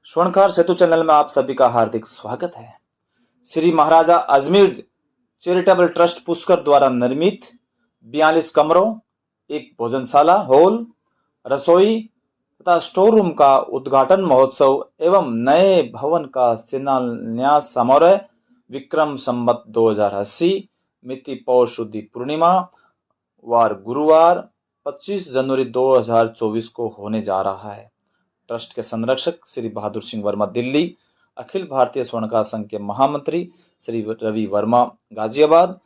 स्वर्णकार सेतु channel में आप सभी का हार्दिक स्वागत है। श्री महाराजा अजमेर चैरिटेबल ट्रस्ट पुष्कर द्वारा निर्मित 42 कमरों, एक भोजनशाला हॉल, रसोई तथा स्टोर रूम का उद्घाटन महोत्सव एवं नए भवन का शिलान्यास समारोह विक्रम संवत 2080 मिति पौष शुद्धि पूर्णिमा वार गुरुवार 25 जनवरी 2024 को होने जा रहा है। ट्रस्ट के संरक्षक श्री बहादुर सिंह वर्मा दिल्ली, अखिल भारतीय स्वर्णकार संघ के महामंत्री श्री रवि वर्मा गाजियाबाद,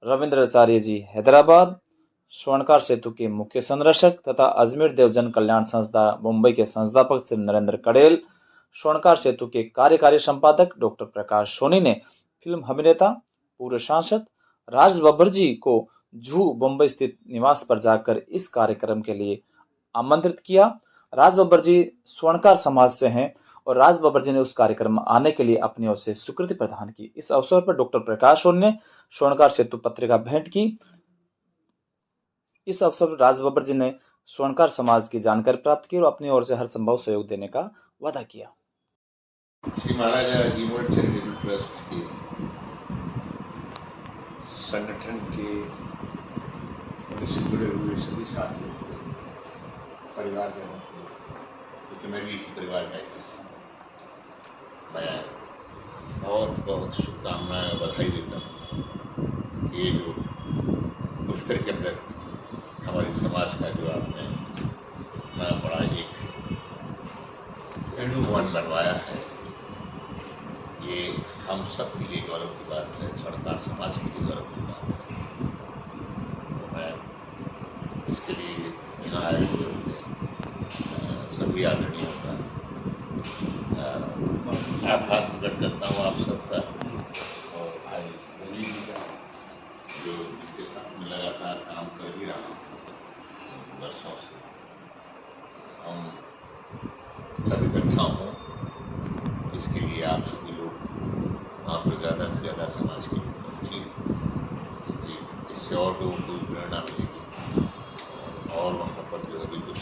रविंद्राचार्य जी हैदराबाद, स्वर्णकार सेतु के मुख्य संरक्षक तथा अजमेर देव जन कल्याण संस्था मुंबई के संस्थापक श्री नरेंद्र कड़ेल, स्वर्णकार सेतु के कार्यकारी संपादक डॉक्टर प्रकाश सोनी ने फिल्म अभिनेता पूर्व सांसद राज बब्बर जी को जूहू मुंबई स्थित निवास पर जाकर इस कार्यक्रम के लिए आमंत्रित किया। राज बब्बर जी स्वर्णकार समाज से हैं और राज बब्बर जी ने उस कार्यक्रम में आने के लिए अपनी ओर से स्वीकृति प्रदान की। इस अवसर पर डॉक्टर प्रकाश सोनी ने स्वर्णकार सेतु पत्रिका भेंट की। इस अवसर पर राज बब्बर जी ने स्वर्णकार समाज की जानकारी प्राप्त की और अपनी ओर से हर संभव सहयोग देने का वादा किया। श्री महाराजा अजमेर चैरिटेबल ट्रस्ट के संगठन के उनसे जुड़े हुए सभी साथियों को, परिवारजनों को, क्योंकि मैं भी इसी परिवार का एक हिस्सा हूँ, मैं बहुत बहुत शुभकामनाएं और बधाई देता हूँ। ये जो पुष्कर के अंदर हमारे समाज का जो आपने इतना बड़ा एक भवन बनवाया है, ये हम सब के लिए गौरव की बात है, स्वर्णकार समाज के लिए गौरव की बात है। तो मैं इसके लिए यहाँ आए हुए सभी आदरणियों का आभार प्रकट करता हूँ, आप सबका और भाई रवि जी का, जो जिनके साथ में लगातार काम कर भी रहा हूँ वर्षों से। हम सब इकट्ठा हों, इसके लिए आप सभी लोग वहाँ पर ज़्यादा से ज़्यादा समाज के लोग पहुँचिए, क्योंकि इससे और लोगों को प्रेरणा मिलेगी। और वहाँ पर जो अभी जो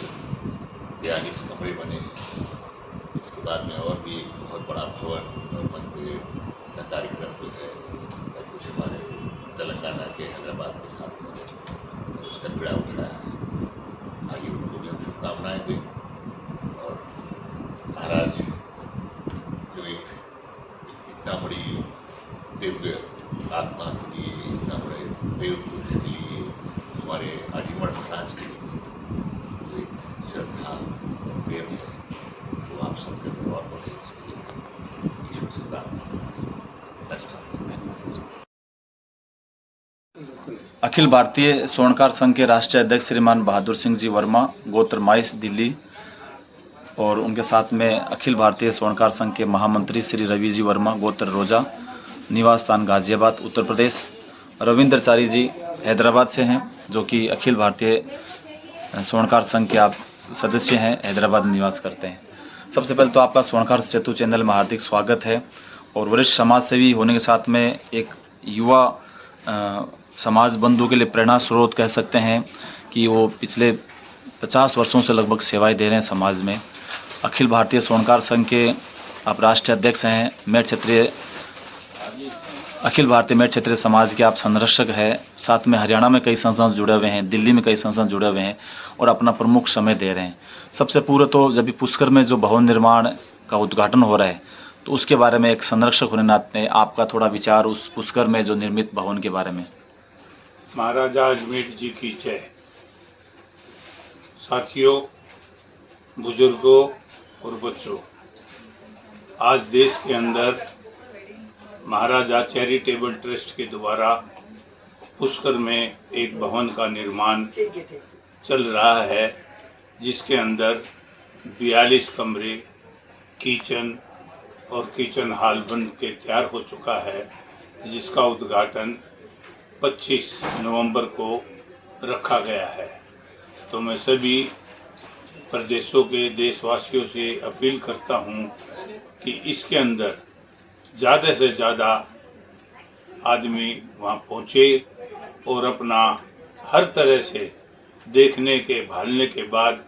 42 कमरे बने हैं, इसके बाद में और भी एक बहुत बड़ा भवन और मंदिर का कार्यक्रम जो है कुछ हमारे तेलंगाना के हैदराबाद के साथ में उसका पीड़ा उठाया है। आइए उनको भी हम शुभकामनाएँ दें और महाराज जो एक इतना बड़ी दिव्य आत्मा के लिए, इतना बड़े देव पुरुष के लिए, हमारे अजमेर महाराज के लिए जो एक श्रद्धा और प्रेम है, तो आप सबके अंदर और बढ़े, इसके लिए ईश्वर से प्रार्थना। अखिल भारतीय स्वर्णकार संघ के राष्ट्रीय अध्यक्ष श्रीमान बहादुर सिंह जी वर्मा, गोत्र माइस दिल्ली, और उनके साथ में अखिल भारतीय स्वर्णकार संघ के महामंत्री श्री रवि जी वर्मा, गोत्र रोजा, निवास स्थान गाजियाबाद उत्तर प्रदेश, रविंद्राचार्य जी हैदराबाद से हैं, जो कि अखिल भारतीय स्वर्णकार संघ के आप सदस्य हैं, हैदराबाद में निवास करते हैं। सबसे पहले तो आपका स्वर्णकार सेतु चैनल में हार्दिक स्वागत है। और वरिष्ठ समाज सेवी होने के साथ में एक युवा समाज बंधु के लिए प्रेरणा स्रोत कह सकते हैं कि वो पिछले 50 वर्षों से लगभग सेवाएं दे रहे हैं समाज में। अखिल भारतीय स्वर्णकार संघ के आप राष्ट्रीय अध्यक्ष हैं। अखिल भारतीय मेट क्षेत्रीय समाज के आप संरक्षक हैं। साथ में हरियाणा में कई संस्थान जुड़े हुए हैं, दिल्ली में कई संस्थान जुड़े हुए हैं और अपना प्रमुख समय दे रहे हैं। सबसे पूर्व तो जब भी पुष्कर में जो भवन निर्माण का उद्घाटन हो रहा है, तो उसके बारे में एक संरक्षक होने नाते आपका थोड़ा विचार उस पुष्कर में जो निर्मित भवन के बारे में। महाराजा अजमेर जी की जय। साथियों, बुजुर्गों और बच्चों, आज देश के अंदर महाराजा चैरिटेबल ट्रस्ट के द्वारा पुष्कर में एक भवन का निर्माण चल रहा है, जिसके अंदर 42 कमरे, किचन और किचन हॉल बन के तैयार हो चुका है, जिसका उद्घाटन 25 नवंबर को रखा गया है। तो मैं सभी प्रदेशों के देशवासियों से अपील करता हूं कि इसके अंदर ज़्यादा से ज़्यादा आदमी वहां पहुंचे और अपना हर तरह से देखने के भालने के बाद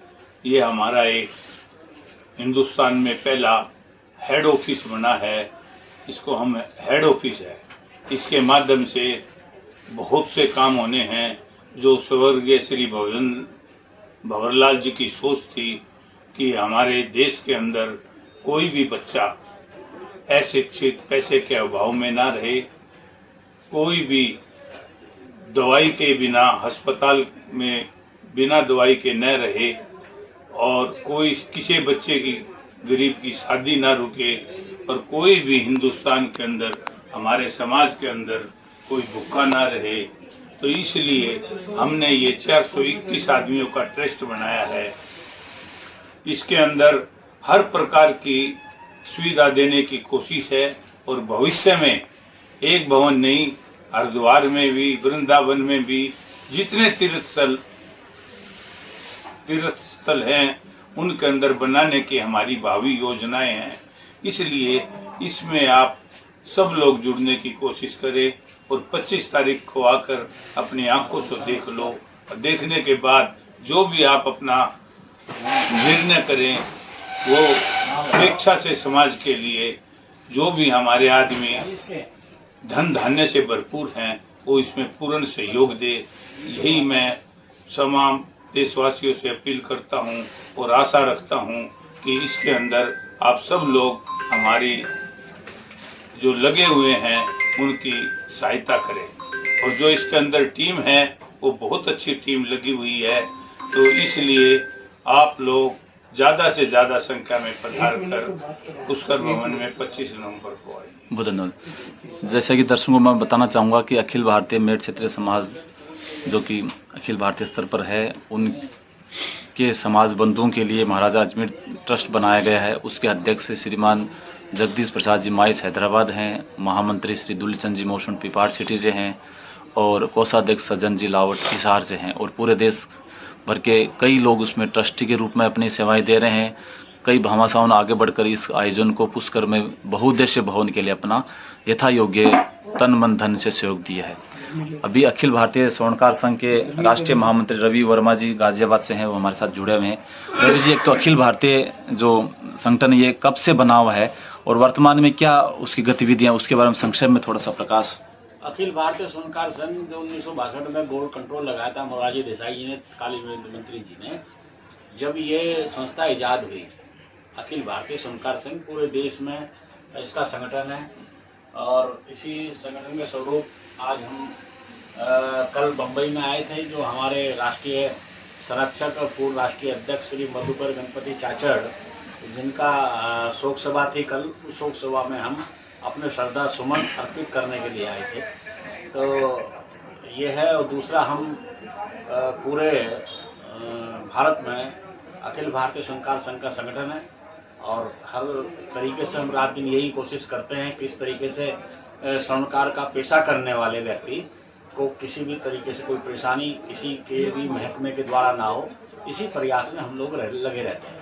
ये हमारा एक हिंदुस्तान में पहला हेड ऑफिस बना है। इसको हम हेड ऑफिस है, इसके माध्यम से बहुत से काम होने हैं। जो स्वर्गीय श्री भंवरलाल जी की सोच थी कि हमारे देश के अंदर कोई भी बच्चा अशिक्षित, पैसे के अभाव में ना रहे, कोई भी दवाई के बिना अस्पताल में बिना दवाई के न रहे, और कोई किसी बच्चे की गरीब की शादी ना रुके, और कोई भी हिंदुस्तान के अंदर, हमारे समाज के अंदर कोई भूखा ना रहे। तो इसलिए हमने ये 421 आदमियों का ट्रस्ट बनाया है। इसके अंदर हर प्रकार की सुविधा देने की कोशिश है, और भविष्य में एक भवन नहीं, हरिद्वार में भी, वृंदावन में भी जितने तीर्थ स्थल हैं उनके अंदर बनाने की हमारी भावी योजनाएं हैं। इसलिए इसमें आप सब लोग जुड़ने की कोशिश करें, और 25 तारीख को आकर अपनी आंखों से देख लो, और देखने के बाद जो भी आप अपना निर्णय करें वो स्वेच्छा से समाज के लिए, जो भी हमारे आदमी धन धान्य से भरपूर हैं वो इसमें पूर्ण सहयोग दे। यही मैं तमाम देशवासियों से अपील करता हूं, और आशा रखता हूं कि इसके अंदर आप सब लोग हमारी जो लगे हुए हैं उनकी सहायता करें। और जो इसके अंदर टीम है वो बहुत अच्छी टीम लगी हुई है, तो इसलिए आप लोग ज़्यादा से ज़्यादा संख्या में पधार कर पुष्कर भवन में 25 नवंबर को आइए। बहुत धन्यवाद। जैसा कि दर्शकों को मैं बताना चाहूँगा कि अखिल भारतीय मेट क्षेत्रीय समाज जो कि अखिल भारतीय स्तर पर है, उनके समाज बंधुओं के लिए महाराजा अजमेर ट्रस्ट बनाया गया है। उसके अध्यक्ष श्रीमान जगदीश प्रसाद जी माइस हैदराबाद हैं, महामंत्री श्री दुल्लीचंद जी मोशन पिपाड़ सिटी से हैं, और कोषाध्यक्ष सज्जन जी लावट हिसार से हैं, और पूरे देश भर के कई लोग उसमें ट्रस्टी के रूप में अपनी सेवाएं दे रहे हैं। कई भामाशाहों आगे बढ़कर इस आयोजन को पुष्कर में बहुउद्देश्य भवन के लिए अपना यथा योग्य तन मन धन से सहयोग दिया है। अभी अखिल भारतीय स्वर्णकार संघ के राष्ट्रीय महामंत्री रवि वर्मा जी गाजियाबाद से हैं, वो हमारे साथ जुड़े हुए हैं। रवि जी, एक तो अखिल भारतीय जो संगठन ये कब से बना हुआ है और वर्तमान में क्या उसकी गतिविधियां, उसके बारे में संक्षेप में थोड़ा सा प्रकाश। अखिल भारतीय स्वर्णकार संघ जो 1962 में गोल्ड कंट्रोल लगाया था मोरारजी देसाई जी ने, तत्कालीन मंत्री जी ने, जब ये संस्था इजाद हुई अखिल भारतीय स्वर्णकार संघ पूरे देश में इसका संगठन है। और इसी संगठन के स्वरूप आज हम कल बम्बई में आए थे। जो हमारे राष्ट्रीय संरक्षक और पूर्व राष्ट्रीय अध्यक्ष श्री मधुकर गणपति चाचड़, जिनका शोक सभा थी कल, उस शोक सभा में हम अपने श्रद्धा सुमन अर्पित करने के लिए आए थे। तो ये है। और दूसरा, हम पूरे भारत में अखिल भारतीय स्वर्णकार संघ का संगठन है, और हर तरीके से हम रात दिन यही कोशिश करते हैं किस तरीके से स्वर्णकार का पेशा करने वाले व्यक्ति को किसी भी तरीके से कोई परेशानी किसी के भी महकमे के द्वारा ना हो, इसी प्रयास में हम लोग लगे रहते हैं।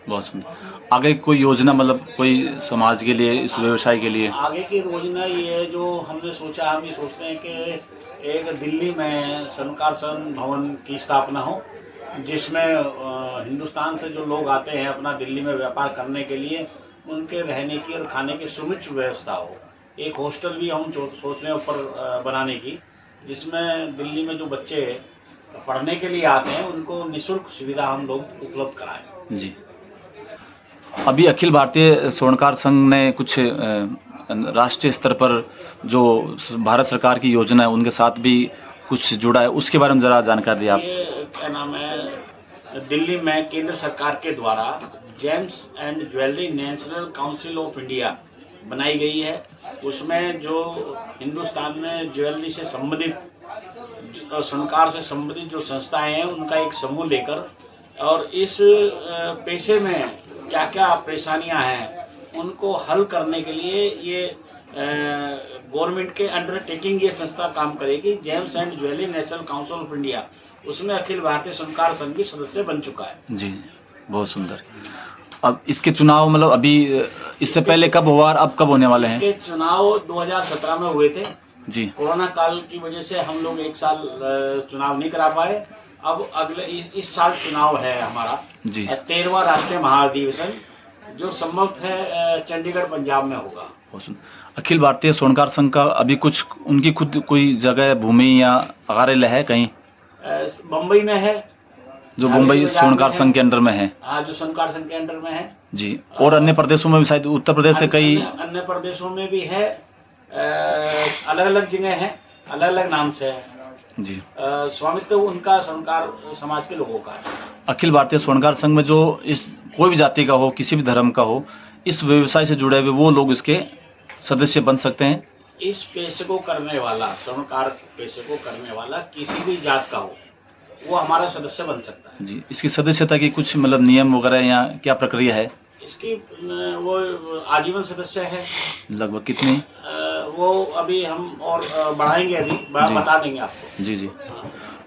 बहुत सुंदर। आगे कोई योजना, मतलब कोई समाज के लिए, इस व्यवसाय के लिए आगे की योजना ये है जो हमने सोचा, हम ये सोचते हैं कि एक दिल्ली में स्वर्णकार संघ भवन की स्थापना हो, जिसमें हिंदुस्तान से जो लोग आते हैं अपना दिल्ली में व्यापार करने के लिए, उनके रहने की और खाने की समुचित व्यवस्था हो। एक हॉस्टल भी हम सोच रहे हैं ऊपर बनाने की, जिसमें दिल्ली में जो बच्चे पढ़ने के लिए आते हैं उनको निःशुल्क सुविधा हम लोग उपलब्ध कराएं। जी। अभी अखिल भारतीय स्वर्णकार संघ ने कुछ राष्ट्रीय स्तर पर जो भारत सरकार की योजना है उनके साथ भी कुछ जुड़ा है, उसके बारे में ज़रा जानकारी दिए आप। ये क्या नाम है, दिल्ली में केंद्र सरकार के द्वारा James and jewellery national council of India बनाई गई है। उसमें जो हिंदुस्तान में ज्वेलरी से संबंधित, स्वर्णकार से संबंधित जो संस्थाएं हैं उनका एक समूह लेकर, और इस पेशे में क्या क्या परेशानियां हैं उनको हल करने के लिए ये गवर्नमेंट के अंडरटेकिंग ये संस्था काम करेगी। James and jewellery national council of India, उसमें अखिल भारतीय स्वर्णकार संघ भी सदस्य बन चुका है। जी, बहुत सुंदर। अब इसके चुनाव, मतलब अभी इससे पहले कब हुआ और अब कब होने वाले हैं? इसके चुनाव 2017 में हुए थे जी। कोरोना काल की वजह से हम लोग एक साल चुनाव नहीं करा पाए। अब अगले इस साल चुनाव है हमारा जी। 13वां राष्ट्रीय महाधिवेशन जो संभव है चंडीगढ़ पंजाब में होगा। अखिल भारतीय स्वर्णकार संघ का अभी कुछ उनकी खुद कोई जगह भूमि या कार्यालय है कहीं बम्बई में है, जो मुंबई स्वर्णकार संघ के अंडर में है? हाँ, जो स्वर्णकार संघ के अंडर में है जी। और अन्य प्रदेशों में भी शायद उत्तर प्रदेश से कई अन्य प्रदेशों में भी है, अलग अलग जगह है, अलग अलग नाम से है जी। स्वामित्व उनका स्वर्णकार समाज के लोगों का है। अखिल भारतीय स्वर्णकार संघ में जो इस कोई भी जाति का हो, किसी भी धर्म का हो, इस व्यवसाय से जुड़े हुए वो लोग इसके सदस्य बन सकते हैं। इस पेशे को करने वाला, स्वर्णकार पेशे को करने वाला किसी भी जात का हो, वो हमारा सदस्य बन सकता है जी। इसकी सदस्यता की कुछ मतलब नियम वगैरह या क्या प्रक्रिया है? इसकी वो आजीवन सदस्य है। लगभग कितनी? वो अभी हम और बढ़ाएंगे, अभी बता देंगे आपको। जी जी।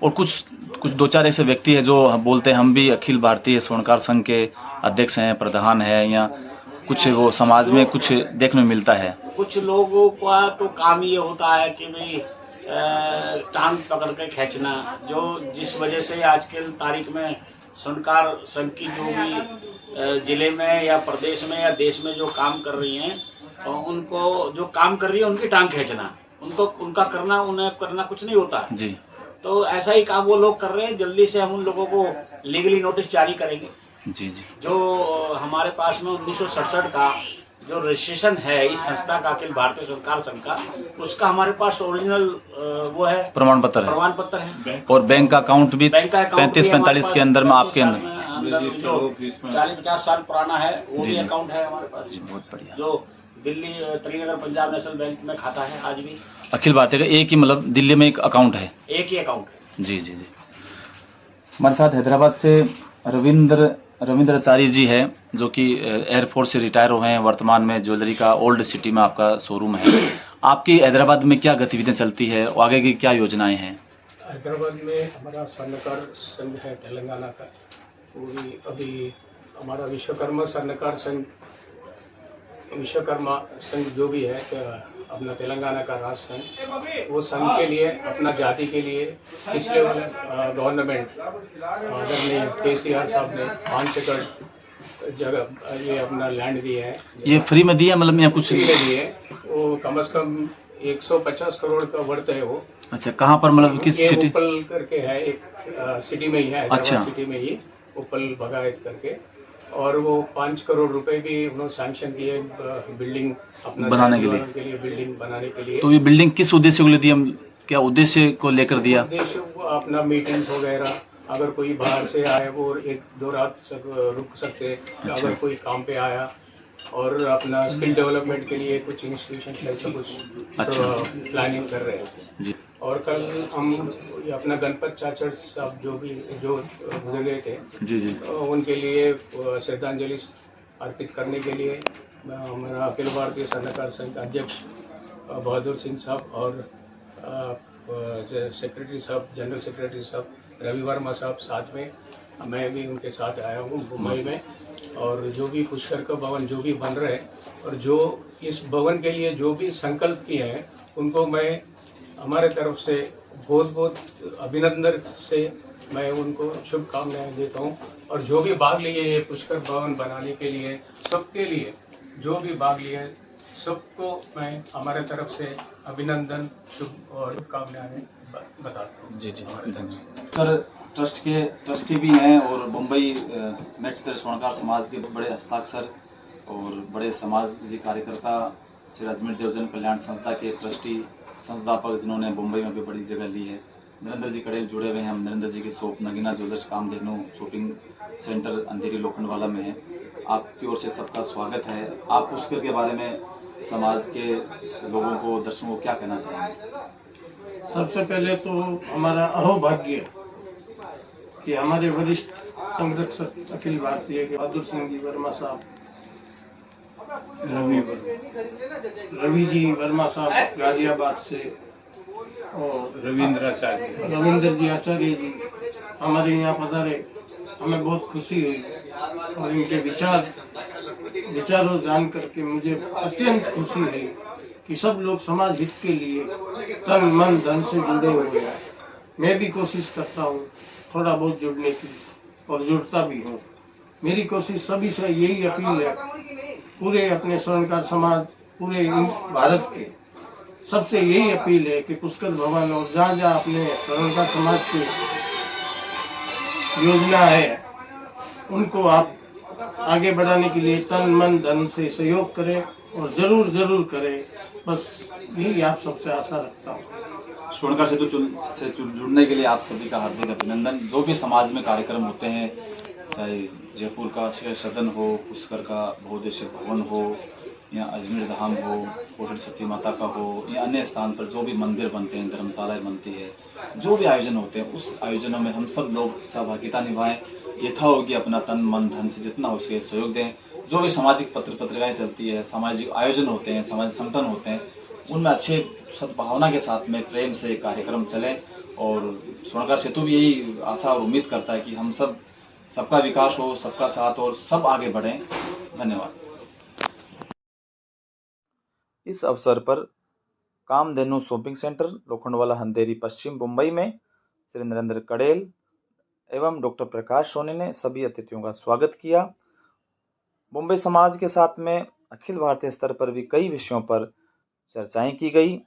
और कुछ दो चार ऐसे व्यक्ति है जो बोलते हैं हम भी अखिल भारतीय स्वर्णकार संघ के अध्यक्ष हैं, प्रधान है, या कुछ वो समाज में कुछ देखने में मिलता है। कुछ लोगों का तो काम ये होता है कि भाई टांग पकड़ के खींचना, जो जिस वजह से आज के तारीख में स्वर्णकार संघ की जो भी जिले में या प्रदेश में या देश में जो काम कर रही हैं, उनको जो काम कर रही है उनकी टांग खींचना, उनको उनका करना, उन्हें करना कुछ नहीं होता जी। तो ऐसा ही काम वो लोग कर रहे हैं। जल्दी से हम उन लोगों को लीगली नोटिस जारी करेंगे। जी जी। जो हमारे पास में 1967 का जो रजिस्ट्रेशन है इस संस्था का, अखिल भारतीय स्वर्णकार संघ का, उसका हमारे पास ओरिजिनल वो है, प्रमाण पत्र है। और बैंक का अकाउंट भी 35-45 के अंदर में आपके अंदर 40-50 साल पुराना है, वो भी अकाउंट है हमारे पास। बहुत बढ़िया। जो दिल्ली त्रिनगर पंजाब नेशनल बैंक में खाता है आज भी। अखिल भारतीय का एक ही मतलब दिल्ली में एक अकाउंट है? एक ही अकाउंट है। जी जी जी। हमारे साथ हैदराबाद से रविंद्राचार्य जी है, जो कि एयरफोर्स से रिटायर हुए हैं। वर्तमान में ज्वेलरी का ओल्ड सिटी में आपका शोरूम है। आपकी हैदराबाद में क्या गतिविधियां चलती है और आगे की क्या योजनाएं हैं? हैदराबाद में हमारा स्वर्णकार संघ है तेलंगाना का, वो भी अभी हमारा विश्वकर्मा स्वर्णकार संघ, विश्वकर्मा संघ जो भी है अपना तेलंगाना का राष्ट्र संघ, वो संघ के लिए, अपना जाति के लिए पिछले वाले गवर्नमेंट आदरणीय केसीआर साहब ने 5 एकड़ जगह ये अपना लैंड दिए है। ये फ्री में दिया मतलब या कुछ फ्री में दिए? वो कम से कम 150 करोड़ का वर्थ है वो। अच्छा, कहाँ पर मतलब किस सिटी? उपल करके है एक सिटी में ही है, हैदराबाद अच्छा। सिटी में ही, उपल भगायत करके। और वो 5 करोड़ रुपए भी उन्होंने सैंक्शन किए बिल्डिंग अपना बनाने के लिए बिल्डिंग बनाने के लिए। तो ये बिल्डिंग किस उद्देश्य को लिए दिया, क्या उद्देश्य को लेकर दिया? उद्देश्य अपना मीटिंग्स वगैरह, अगर कोई बाहर से आए वो 1-2 रात तक रुक सकते। अच्छा। अगर कोई काम पे आया, और अपना स्किल डेवलपमेंट के लिए कुछ इंस्टीट्यूशन ऐसा कुछ अच्छा। प्लानिंग कर रहे हैं जी। और कल हम अपना गणपत चाचड़ साहब जो गुजर गए थे, जी जी, उनके लिए श्रद्धांजलि अर्पित करने के लिए हमारा अखिल भारतीय स्वर्णकार संघ अध्यक्ष बहादुर सिंह साहब और सेक्रेटरी साहब, जनरल सेक्रेटरी साहब रवि वर्मा साहब साथ में, मैं भी उनके साथ आया हूँ मुंबई में। और जो भी पुष्कर का भवन जो भी बन रहे हैं और जो इस भवन के लिए जो भी संकल्प किए हैं, उनको मैं हमारे तरफ से बहुत बहुत अभिनंदन से मैं उनको शुभकामनाएं देता हूं। और जो भी भाग लिए ये पुष्कर भवन बनाने के लिए, सबके लिए जो भी भाग लिए सबको मैं हमारे तरफ से अभिनंदन शुभ और शुभकामनाएं बताता हूँ। जी जी, सर ट्रस्ट के ट्रस्टी भी हैं और मुंबई मेट्स स्वर्णकार समाज के बड़े हस्ताक्षर और बड़े समाजी कार्यकर्ता श्री अजमेर देवजन कल्याण संस्था के ट्रस्टी संस्थापक, जिन्होंने मुंबई में भी बड़ी जगह ली है। नरेंद्र जी कड़े जुड़े हुए हैं। हम नरेंद्र जी की shop Nagina jewellers Kamdhenu shopping centre Andheri Lokhandwala में है। आपकी ओर से सबका स्वागत है। आप पुष्कर के बारे में समाज के लोगों को, दर्शकों को क्या कहना चाहेंगे? सबसे पहले तो हमारा अहोभाग्य कि हमारे वरिष्ठ संरक्षक अखिल भारतीय के बहादुर सिंह जी वर्मा साहब, रवि जी वर्मा साहब गाजियाबाद से, और रविंद्र जी आचार्य जी हमारे यहाँ पधारे। हमें बहुत खुशी हुई और इनके विचारों जान करके मुझे अत्यंत खुशी हुई कि सब लोग समाज हित के लिए तन मन धन से जुड़े हुए हैं। मैं भी कोशिश करता हूँ थोड़ा बहुत जुड़ने की और जुड़ता भी हूँ। मेरी कोशिश सभी से यही अपील है, पूरे अपने स्वर्णकार समाज, पूरे भारत के सबसे यही अपील है कि पुष्कर भवन और जहाँ जहाँ अपने स्वर्णकार समाज की योजना है उनको आप आगे बढ़ाने के लिए तन मन धन से सहयोग करें और जरूर जरूर करें। बस यही आप सबसे आशा रखता हूँ। स्वर्णकार सेतु से जुड़ने के लिए आप सभी का हार्दिक अभिनंदन। जो भी समाज में कार्यक्रम होते हैं, चाहे जयपुर का शेर सदन हो, पुष्कर का बहुउद्देशीय भवन हो, या अजमेर धाम हो, कोटल सती माता का हो, या अन्य स्थान पर जो भी मंदिर बनते हैं, धर्मशालाएं बनती है, जो भी आयोजन होते हैं, उस आयोजनों में हम सब लोग सहभागिता निभाएं। यथा होगी अपना तन मन धन से जितना हो सके सहयोग दें। जो भी सामाजिक पत्रिकाएं चलती है, सामाजिक आयोजन होते हैं, सामाजिक संगठन होते हैं, उनमें अच्छे सद्भावना के साथ में प्रेम से कार्यक्रम चले। और स्वर्णकार सेतु भी यही आशा और उम्मीद करता है कि हम सब, सबका विकास हो, सबका साथ और सब आगे बढ़ें। धन्यवाद। इस अवसर पर कामधेनु शॉपिंग सेंटर, लोखंडवाला, अंधेरी, पश्चिम मुंबई में श्री नरेंद्र कड़ेल एवं डॉक्टर प्रकाश सोनी ने सभी अतिथियों का स्वागत किया। मुंबई समाज के साथ में अखिल भारतीय स्तर पर भी कई विषयों पर चर्चाएं की गई।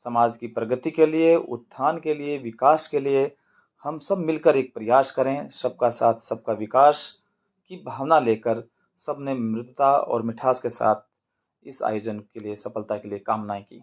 समाज की प्रगति के लिए, उत्थान के लिए, विकास के लिए हम सब मिलकर एक प्रयास करें। सबका साथ सबका विकास की भावना लेकर सबने मृदुता और मिठास के साथ इस आयोजन के लिए, सफलता के लिए कामनाएं की।